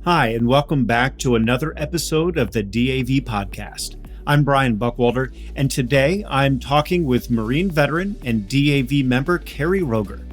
Hi, and welcome back to another episode of the DAV podcast. I'm Brian Buckwalter, and today I'm talking with Marine veteran and DAV member Carrie Roeger.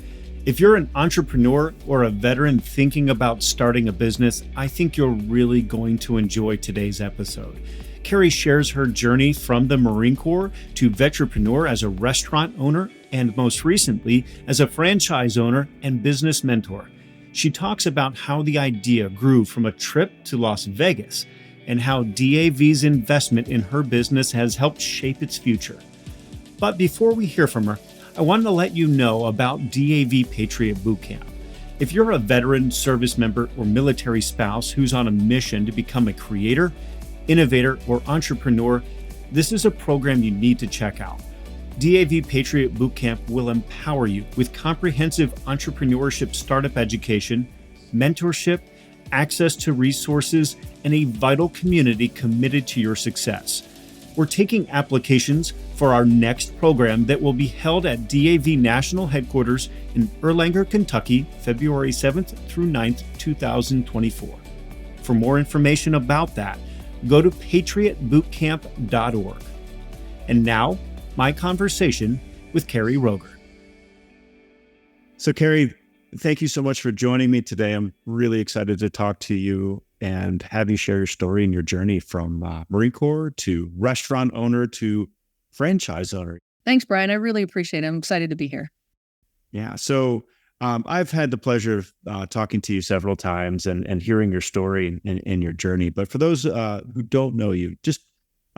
If you're an entrepreneur or a veteran thinking about starting a business, I think you're really going to enjoy today's episode. Carrie shares her journey from the Marine Corps to vetpreneur as a restaurant owner and most recently as a franchise owner and business mentor. She talks about how the idea grew from a trip to Las Vegas and how DAV's investment in her business has helped shape its future. But before we hear from her, I wanted to let you know about DAV Patriot Bootcamp. If you're a veteran, service member, or military spouse who's on a mission to become a creator, innovator, or entrepreneur, this is a program you need to check out. DAV Patriot Bootcamp will empower you with comprehensive entrepreneurship startup education, mentorship, access to resources, and a vital community committed to your success. We're taking applications for our next program that will be held at DAV National Headquarters in Erlanger, Kentucky, February 7th through 9th, 2024. For more information about that, go to patriotbootcamp.org. And now, my conversation with Carrie Roeger. So Carrie, thank you so much for joining me today. I'm really excited to talk to you and have you share your story and your journey from Marine Corps to restaurant owner to franchise owner. Thanks, Brian. I really appreciate it. I'm excited to be here. Yeah. So I've had the pleasure of talking to you several times and hearing your story and your journey. But for those who don't know you,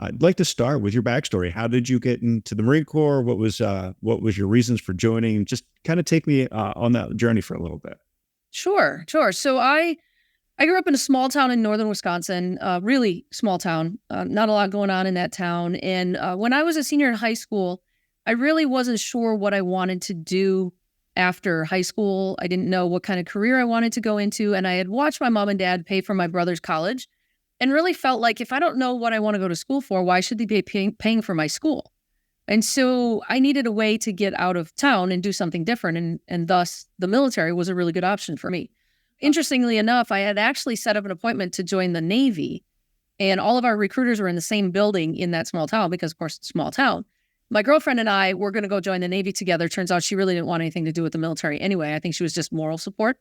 I'd like to start with your backstory. How did you get into the Marine Corps? What was your reasons for joining? Just kind of take me on that journey for a little bit. Sure. So I grew up in a small town in northern Wisconsin, really small town, not a lot going on in that town. And when I was a senior in high school, I really wasn't sure what I wanted to do after high school. I didn't know what kind of career I wanted to go into. And I had watched my mom and dad pay for my brother's college and really felt like if I don't know what I want to go to school for, why should they be paying for my school? And so I needed a way to get out of town and do something different. And thus the military was a really good option for me. Interestingly enough, I had actually set up an appointment to join the Navy, and all of our recruiters were in the same building in that small town because, of course, it's a small town. My girlfriend and I were going to go join the Navy together. Turns out she really didn't want anything to do with the military anyway. I think she was just moral support.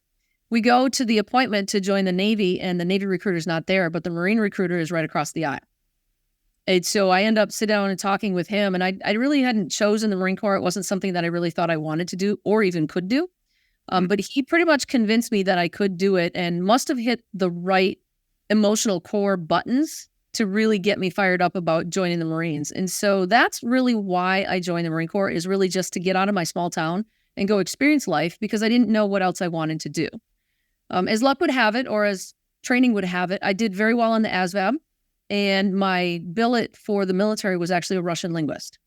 We go to the appointment to join the Navy, and the Navy recruiter is not there, but the Marine recruiter is right across the aisle. And so I end up sitting down and talking with him, and I really hadn't chosen the Marine Corps. It wasn't something that I really thought I wanted to do or even could do. But he pretty much convinced me that I could do it and must have hit the right emotional core buttons to really get me fired up about joining the Marines. And so that's really why I joined the Marine Corps, is really just to get out of my small town and go experience life because I didn't know what else I wanted to do. As luck would have it, or as training would have it, I did very well on the ASVAB, and my billet for the military was actually a Russian linguist.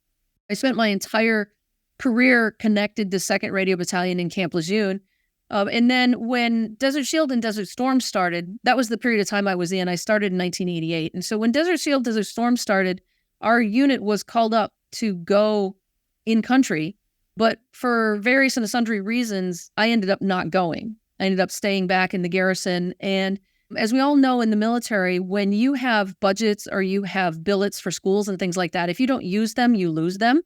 I spent my entire career connected to 2nd Radio Battalion in Camp Lejeune. And then when Desert Shield and Desert Storm started, that was the period of time I was in. I started in 1988. And so when Desert Shield, Desert Storm started, our unit was called up to go in country. But for various and sundry reasons, I ended up not going. I ended up staying back in the garrison. And as we all know in the military, when you have budgets or you have billets for schools and things like that, if you don't use them, you lose them.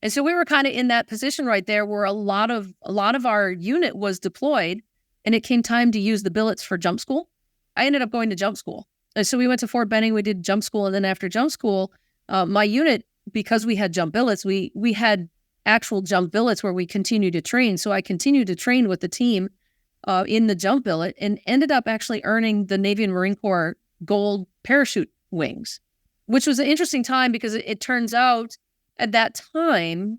And so we were kind of in that position right there where a lot of our unit was deployed, and it came time to use the billets for jump school. I ended up going to jump school. And so we went to Fort Benning, we did jump school. And then after jump school, my unit, because we had jump billets, we had actual jump billets where we continued to train. So I continued to train with the team in the jump billet and ended up actually earning the Navy and Marine Corps gold parachute wings, which was an interesting time because it turns out at that time,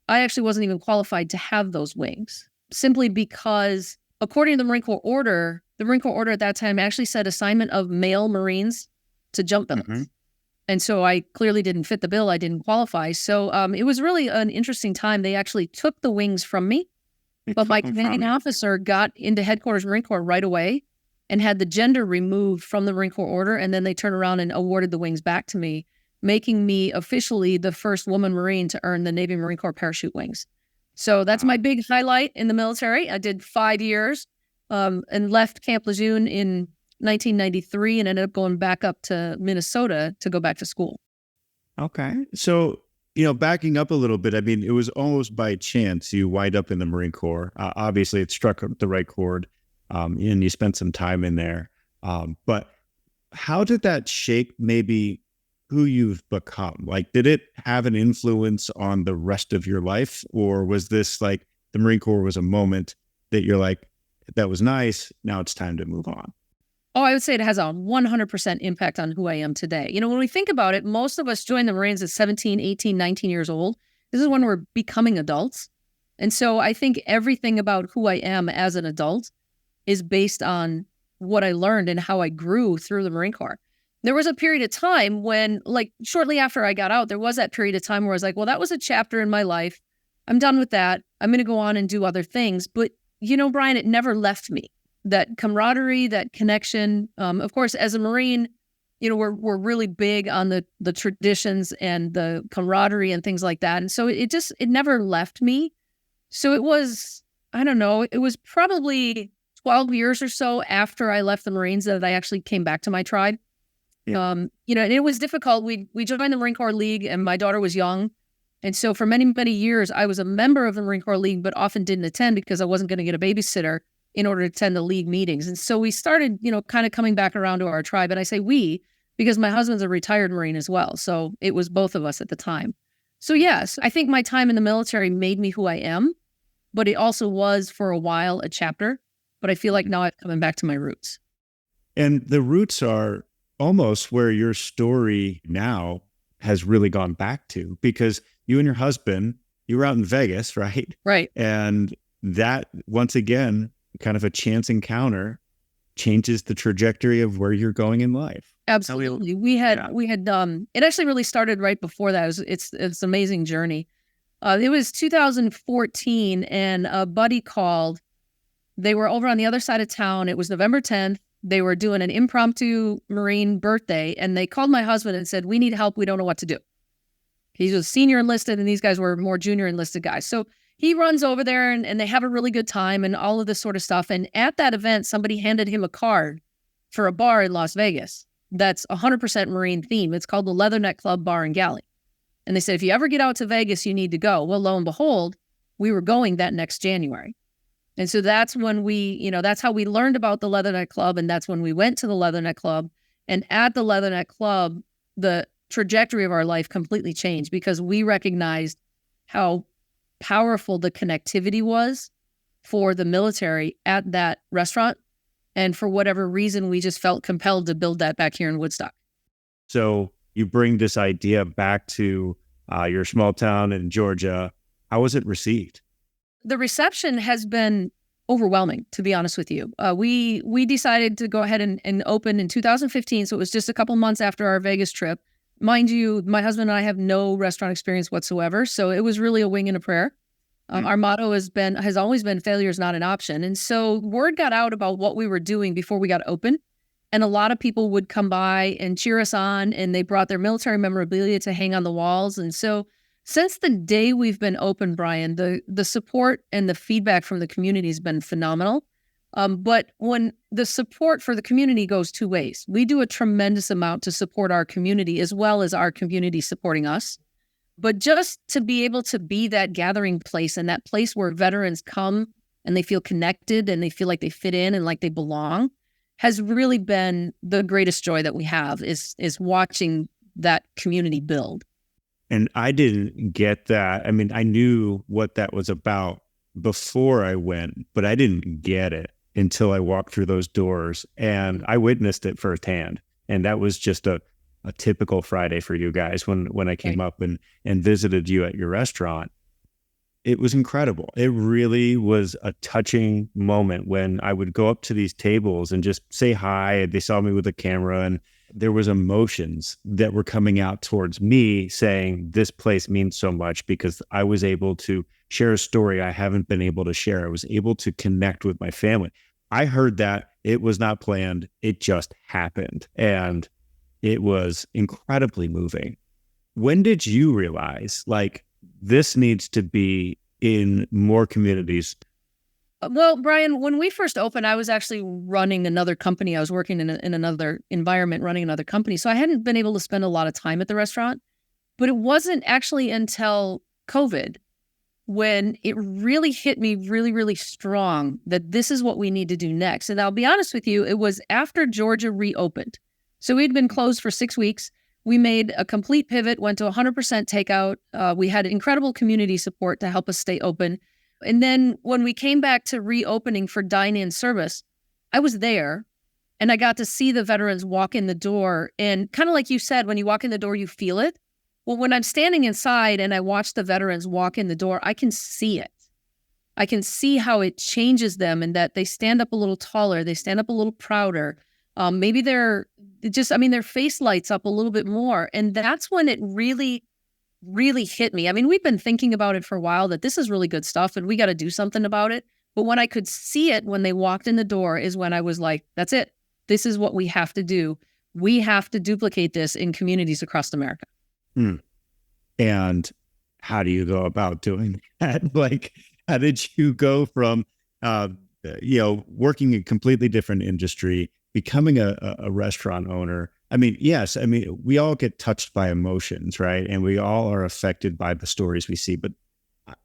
I actually wasn't even qualified to have those wings, simply because according to the Marine Corps order at that time actually said assignment of male Marines to jump billets. Mm-hmm. And so I clearly didn't fit the bill. I didn't qualify. So it was really an interesting time. They actually took the wings from me, but my commanding officer got into headquarters Marine Corps right away and had the gender removed from the Marine Corps order. And then they turned around and awarded the wings back to me, making me officially the first woman Marine to earn the Navy Marine Corps parachute wings. So that's my big highlight in the military. I did 5 years and left Camp Lejeune in 1993 and ended up going back up to Minnesota to go back to school. Okay. So, backing up a little bit, I mean, it was almost by chance you wind up in the Marine Corps. Obviously, it struck the right chord, and you spent some time in there. But how did that shape maybe who you've become? Like, did it have an influence on the rest of your life? Or was this like the Marine Corps was a moment that you're like, that was nice, now it's time to move on? Oh, I would say it has a 100% impact on who I am today. When we think about it, most of us join the Marines at 17, 18, 19 years old. This is when we're becoming adults. And so I think everything about who I am as an adult is based on what I learned and how I grew through the Marine Corps. There was a period of time when, like, shortly after I got out, there was that period of time where I was like, well, that was a chapter in my life. I'm done with that. I'm going to go on and do other things. But, Brian, it never left me. That camaraderie, that connection. Of course, as a Marine, we're really big on the traditions and the camaraderie and things like that. And so it never left me. So it was, I don't know, it was probably 12 years or so after I left the Marines that I actually came back to my tribe. Yeah. And it was difficult. We joined the Marine Corps League and my daughter was young. And so for many, many years, I was a member of the Marine Corps League, but often didn't attend because I wasn't going to get a babysitter in order to attend the league meetings. And so we started, kind of coming back around to our tribe. And I say we, because my husband's a retired Marine as well. So it was both of us at the time. So yes, I think my time in the military made me who I am, but it also was for a while a chapter. But I feel like now I'm coming back to my roots. And the roots are almost where your story now has really gone back to, because you and your husband, you were out in Vegas, right? Right. And that, once again, kind of a chance encounter changes the trajectory of where you're going in life. Absolutely. We had it actually really started right before that. It's an amazing journey. It was 2014 and a buddy called. They were over on the other side of town. It was November 10th. They were doing an impromptu Marine birthday and they called my husband and said, we need help. We don't know what to do. He was senior enlisted and these guys were more junior enlisted guys. So he runs over there and they have a really good time and all of this sort of stuff. And at that event, somebody handed him a card for a bar in Las Vegas that's 100% Marine theme. It's called the Leatherneck Club Bar and Galley. And they said, if you ever get out to Vegas, you need to go. Well, lo and behold, we were going that next January. And so that's when that's how we learned about the Leatherneck Club. And that's when we went to the Leatherneck Club. And at the Leatherneck Club, the trajectory of our life completely changed because we recognized how powerful the connectivity was for the military at that restaurant. And for whatever reason, we just felt compelled to build that back here in Woodstock. So you bring this idea back to your small town in Georgia. How was it received? The reception has been overwhelming, to be honest with you. We decided to go ahead and open in 2015. So it was just a couple months after our Vegas trip. Mind you, my husband and I have no restaurant experience whatsoever. So it was really a wing and a prayer. Our motto has always been failure is not an option. And so word got out about what we were doing before we got open. And a lot of people would come by and cheer us on, and they brought their military memorabilia to hang on the walls. And so since the day we've been open, Brian, the support and the feedback from the community has been phenomenal. But when the support for the community goes two ways, we do a tremendous amount to support our community as well as our community supporting us. But just to be able to be that gathering place and that place where veterans come and they feel connected and they feel like they fit in and like they belong has really been the greatest joy that we have is watching that community build. And I didn't get that. I mean, I knew what that was about before I went, but I didn't get it until I walked through those doors and I witnessed it firsthand. And that was just a typical Friday for you guys when I came up and visited you at your restaurant. It was incredible. It really was a touching moment when I would go up to these tables and just say hi. They saw me with a camera and there was emotions that were coming out towards me saying, this place means so much because I was able to share a story I haven't been able to share. I was able to connect with my family. I heard that it was not planned. It just happened. And it was incredibly moving. When did you realize, like, this needs to be in more communities Well, Brian, when we first opened, I was actually running another company. I was working in another environment, running another company. So I hadn't been able to spend a lot of time at the restaurant. But it wasn't actually until COVID when it really hit me really, really strong that this is what we need to do next. And I'll be honest with you, it was after Georgia reopened. So we'd been closed for 6 weeks. We made a complete pivot, went to 100% takeout. We had incredible community support to help us stay open. And then when we came back to reopening for dine-in service, I was there and I got to see the veterans walk in the door. And kind of like you said, when you walk in the door, you feel it. Well, when I'm standing inside and I watch the veterans walk in the door, I can see it. I can see how it changes them and that they stand up a little taller. They stand up a little prouder. Maybe their face lights up a little bit more. And that's when it really, really hit me. I mean, we've been thinking about it for a while that this is really good stuff and we got to do something about it. But when I could see it when they walked in the door is when I was like, that's it. This is what we have to do. We have to duplicate this in communities across America. And how do you go about doing that? Like, how did you go from, working in a completely different industry, becoming a restaurant owner? I mean, yes, I mean, we all get touched by emotions, right? And we all are affected by the stories we see. But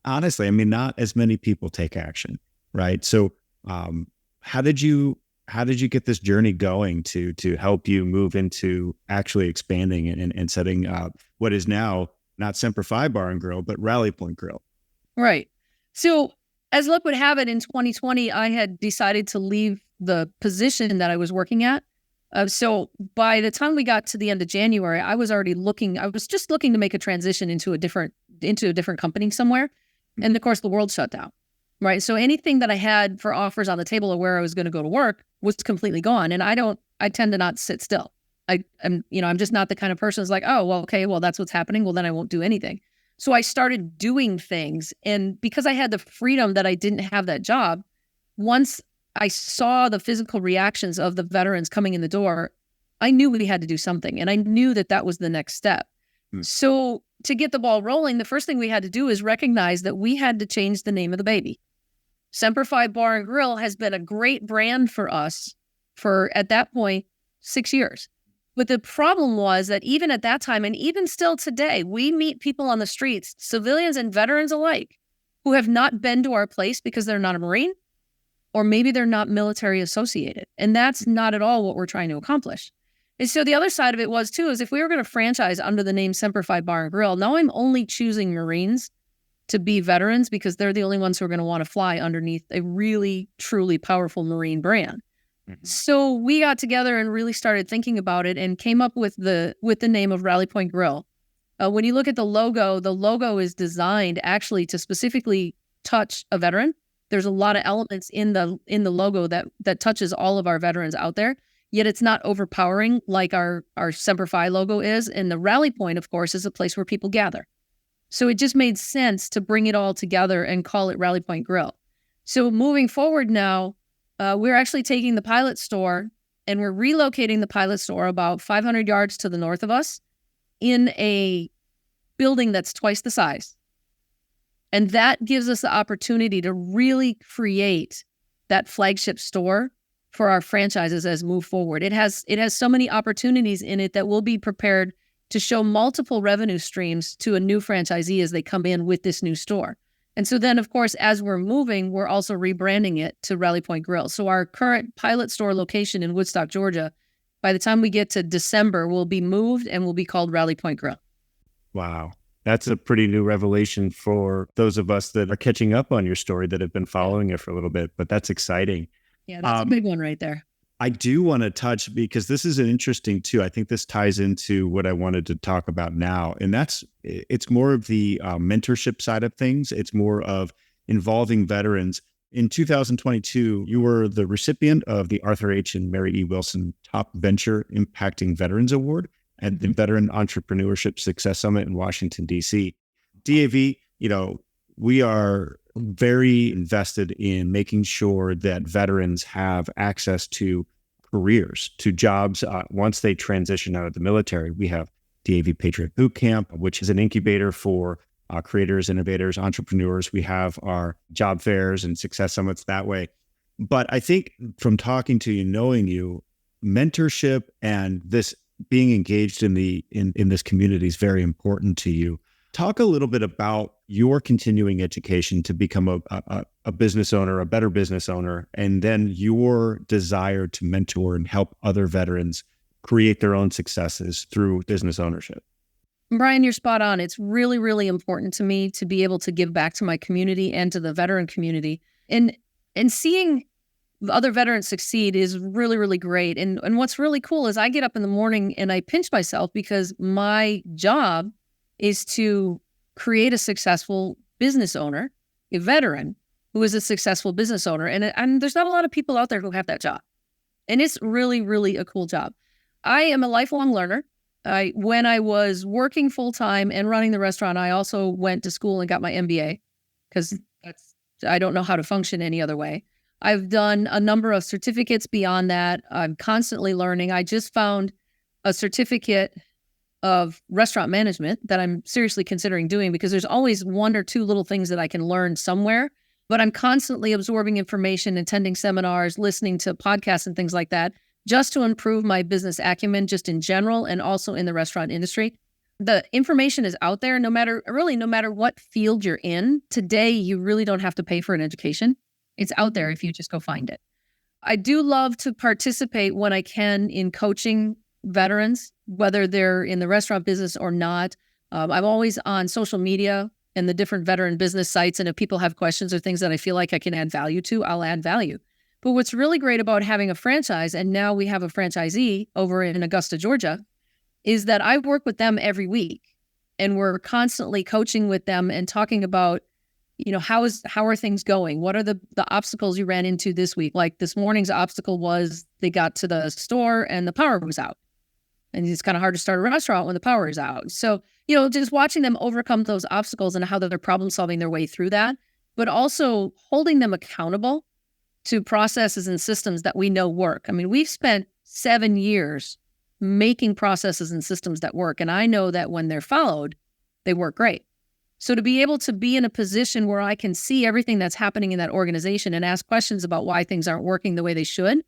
honestly, I mean, not as many people take action, right? So how did you get this journey going to help you move into actually expanding and setting up what is now not Semper Fi Bar and Grill, but Rally Point Grill? Right. So as luck would have it, in 2020, I had decided to leave the position that I was working at. So by the time we got to the end of January, I was just looking to make a transition into a different company somewhere. And of course, the world shut down. Right. So anything that I had for offers on the table of where I was going to go to work was completely gone. And I tend to not sit still. I'm just not the kind of person who's like, oh, well, okay, well, that's what's happening. Well, then I won't do anything. So I started doing things. And because I had the freedom that I didn't have that job, once I saw the physical reactions of the veterans coming in the door, I knew we had to do something. And I knew that was the next step. So to get the ball rolling, the first thing we had to do is recognize that we had to change the name of the baby. Semper Fi Bar and Grill has been a great brand for us for, at that point, 6 years. But the problem was that even at that time, and even still today, we meet people on the streets, civilians and veterans alike, who have not been to our place because they're not a Marine, or maybe they're not military associated. And that's not at all what we're trying to accomplish. And so the other side of it was, too, is if we were going to franchise under the name Semper Fi Bar and Grill, now I'm only choosing Marines to be veterans because they're the only ones who are going to want to fly underneath a really, truly powerful Marine brand. Mm-hmm. So we got together and really started thinking about it and came up with the name of Rally Point Grill. When you look at the logo is designed actually to specifically touch a veteran. There's a lot of elements in the logo that touches all of our veterans out there, yet it's not overpowering like our Semper Fi logo is. And the Rally Point, of course, is a place where people gather. So it just made sense to bring it all together and call it Rally Point Grill. So moving forward now, we're actually taking the pilot store and we're relocating the pilot store about 500 yards to the north of us in a building that's twice the size. And that gives us the opportunity to really create that flagship store for our franchises as move forward. It has so many opportunities in it that we'll be prepared to show multiple revenue streams to a new franchisee as they come in with this new store. And so then, of course, as we're moving, we're also rebranding it to Rally Point Grill. So our current pilot store location in Woodstock, Georgia, by the time we get to December, will be moved and will be called Rally Point Grill. Wow. That's a pretty new revelation for those of us that are catching up on your story that have been following it for a little bit, but that's exciting. Yeah, that's a big one right there. I do want to touch, because this is an interesting too. I think this ties into what I wanted to talk about now. And it's more of the mentorship side of things. It's more of involving veterans. In 2022, you were the recipient of the Arthur H. and Mary E. Wilson Top Venture Impacting Veterans Award at the Veteran Entrepreneurship Success Summit in Washington, D.C. DAV, we are very invested in making sure that veterans have access to careers, to jobs once they transition out of the military. We have DAV Patriot Boot Camp, which is an incubator for creators, innovators, entrepreneurs. We have our job fairs and success summits that way. But I think from talking to you, knowing you, mentorship and this being engaged in this community is very important to you. Talk a little bit about your continuing education to become a business owner, a better business owner, and then your desire to mentor and help other veterans create their own successes through business ownership. Brian, you're spot on. It's really, really important to me to be able to give back to my community and to the veteran community. And seeing other veterans succeed is really, really great. And what's really cool is I get up in the morning and I pinch myself because my job is to create a successful business owner, a veteran who is a successful business owner. And there's not a lot of people out there who have that job. And it's really, really a cool job. I am a lifelong learner. When I was working full-time and running the restaurant, I also went to school and got my MBA because I don't know how to function any other way. I've done a number of certificates beyond that. I'm constantly learning. I just found a certificate of restaurant management that I'm seriously considering doing because there's always one or two little things that I can learn somewhere, but I'm constantly absorbing information, attending seminars, listening to podcasts and things like that, just to improve my business acumen just in general and also in the restaurant industry. The information is out there no matter what field you're in. Today, you really don't have to pay for an education. It's out there if you just go find it. I do love to participate when I can in coaching veterans, whether they're in the restaurant business or not. I'm always on social media and the different veteran business sites. And if people have questions or things that I feel like I can add value to, I'll add value. But what's really great about having a franchise, and now we have a franchisee over in Augusta, Georgia, is that I work with them every week. And we're constantly coaching with them and talking about, how are things going? What are the obstacles you ran into this week? Like this morning's obstacle was they got to the store and the power was out. And it's kind of hard to start a restaurant when the power is out. So, just watching them overcome those obstacles and how they're problem solving their way through that, but also holding them accountable to processes and systems that we know work. I mean, we've spent 7 years making processes and systems that work. And I know that when they're followed, they work great. So to be able to be in a position where I can see everything that's happening in that organization and ask questions about why things aren't working the way they should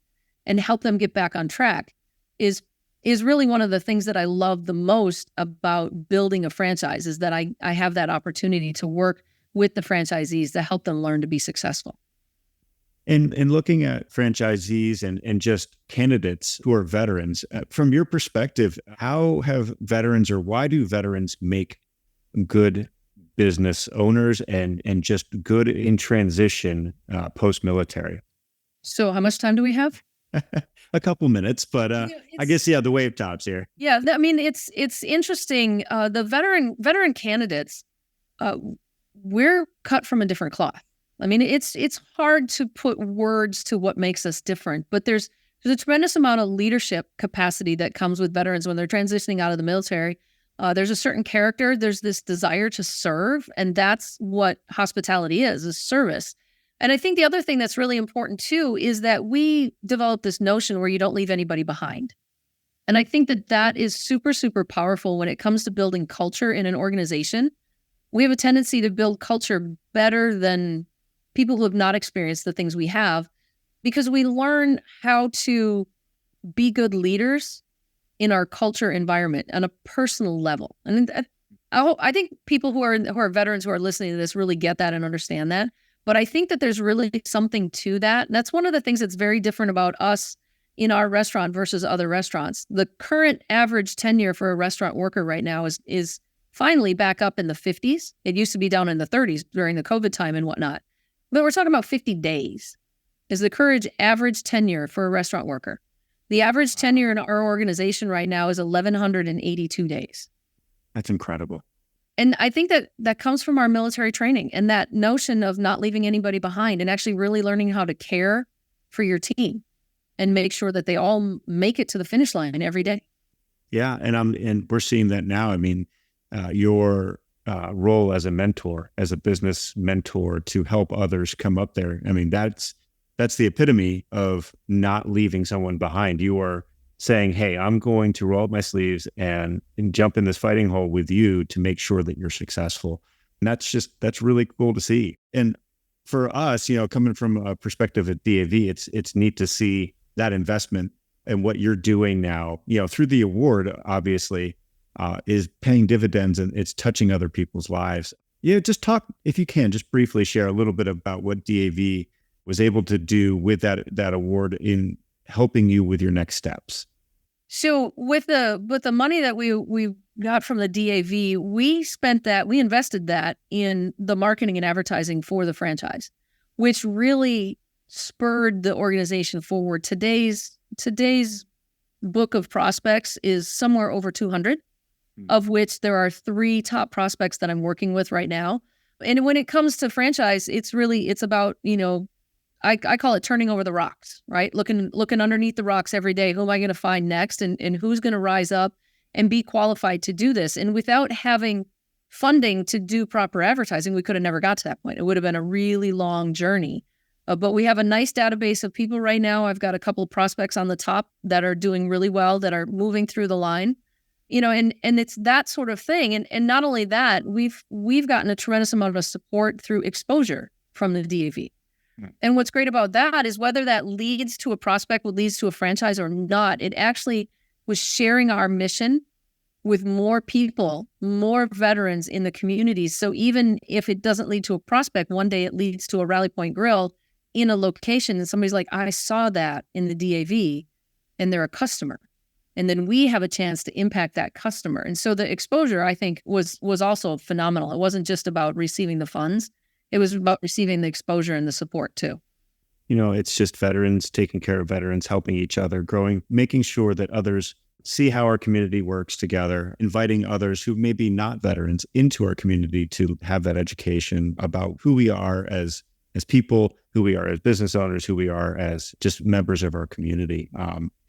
and help them get back on track is really one of the things that I love the most about building a franchise, is that I have that opportunity to work with the franchisees to help them learn to be successful. And looking at franchisees and just candidates who are veterans, from your perspective, how have veterans, or why do veterans make good business owners and just good in transition post-military? So how much time do we have? A couple minutes, but I guess, the wave tops here. Yeah, I mean, it's interesting. The veteran candidates, we're cut from a different cloth. I mean, it's hard to put words to what makes us different, but there's a tremendous amount of leadership capacity that comes with veterans when they're transitioning out of the military. There's a certain character, there's this desire to serve, and that's what hospitality is service. And I think the other thing that's really important too is that we develop this notion where you don't leave anybody behind. And I think that is super, super powerful when it comes to building culture in an organization. We have a tendency to build culture better than people who have not experienced the things we have, because we learn how to be good leaders in our culture environment on a personal level. And I think people who are veterans who are listening to this really get that and understand that. But I think that there's really something to that. And that's one of the things that's very different about us in our restaurant versus other restaurants. The current average tenure for a restaurant worker right now is finally back up in the 50s. It used to be down in the 30s during the COVID time and whatnot. But we're talking about 50 days is the current average tenure for a restaurant worker. The average tenure in our organization right now is 1,182 days. That's incredible. And I think that comes from our military training and that notion of not leaving anybody behind and actually really learning how to care for your team and make sure that they all make it to the finish line every day. Yeah, and we're seeing that now. I mean, your role as a mentor, as a business mentor to help others come up there. I mean, that's the epitome of not leaving someone behind. You are saying, hey, I'm going to roll up my sleeves and jump in this fighting hole with you to make sure that you're successful. And that's really cool to see. And for us, coming from a perspective at DAV, it's neat to see that investment and what you're doing now, through the award, obviously, is paying dividends and it's touching other people's lives. Just talk, if you can, just briefly share a little bit about what DAV was able to do with that award in helping you with your next steps. So with the money that we got from the DAV, we invested that in the marketing and advertising for the franchise, which really spurred the organization forward. Today's book of prospects is somewhere over 200, of which there are 3 top prospects that I'm working with right now. And when it comes to franchise, it's about, I call it turning over the rocks, right? Looking underneath the rocks every day. Who am I going to find next? And who's going to rise up and be qualified to do this? And without having funding to do proper advertising, we could have never got to that point. It would have been a really long journey. But we have a nice database of people right now. I've got a couple of prospects on the top that are doing really well, that are moving through the line, and it's that sort of thing. And not only that, we've gotten a tremendous amount of support through exposure from the DAV. And what's great about that is whether that leads to a prospect, what leads to a franchise or not, it actually was sharing our mission with more people, more veterans in the communities. So even if it doesn't lead to a prospect, one day it leads to a Rally Point Grill in a location and somebody's like, I saw that in the DAV and they're a customer. And then we have a chance to impact that customer. And so the exposure, I think, was also phenomenal. It wasn't just about receiving the funds. It was about receiving the exposure and the support too. It's just veterans taking care of veterans, helping each other, growing, making sure that others see how our community works together, inviting others who may be not veterans into our community to have that education about who we are as people, who we are as business owners, who we are as just members of our community.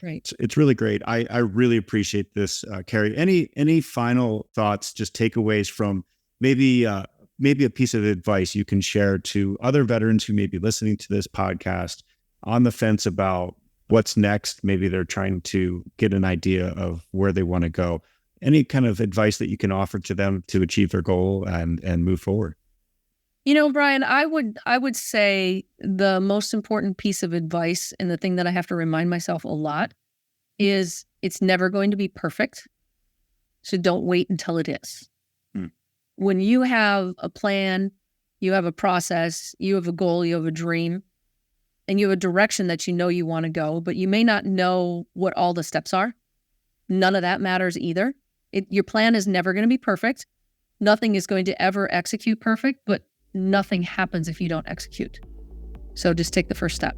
Right. It's really great. I really appreciate this, Carrie. Any final thoughts, just takeaways from maybe a piece of advice you can share to other veterans who may be listening to this podcast on the fence about what's next? Maybe they're trying to get an idea of where they want to go. Any kind of advice that you can offer to them to achieve their goal and move forward? Brian, I would say the most important piece of advice, and the thing that I have to remind myself a lot, is it's never going to be perfect. So don't wait until it is. When you have a plan, you have a process, you have a goal, you have a dream, and you have a direction that you want to go, but you may not know what all the steps are. None of that matters either. Your plan is never going to be perfect. Nothing is going to ever execute perfect, but nothing happens if you don't execute. So just take the first step.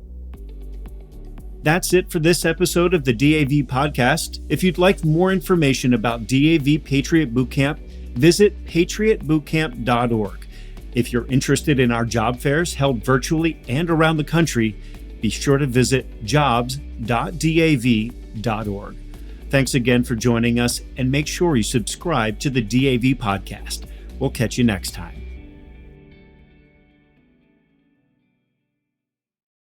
That's it for this episode of the DAV podcast. If you'd like more information about DAV Patriot Bootcamp, visit patriotbootcamp.org. If you're interested in our job fairs held virtually and around the country, be sure to visit jobs.dav.org. Thanks again for joining us, and make sure you subscribe to the DAV podcast. We'll catch you next time.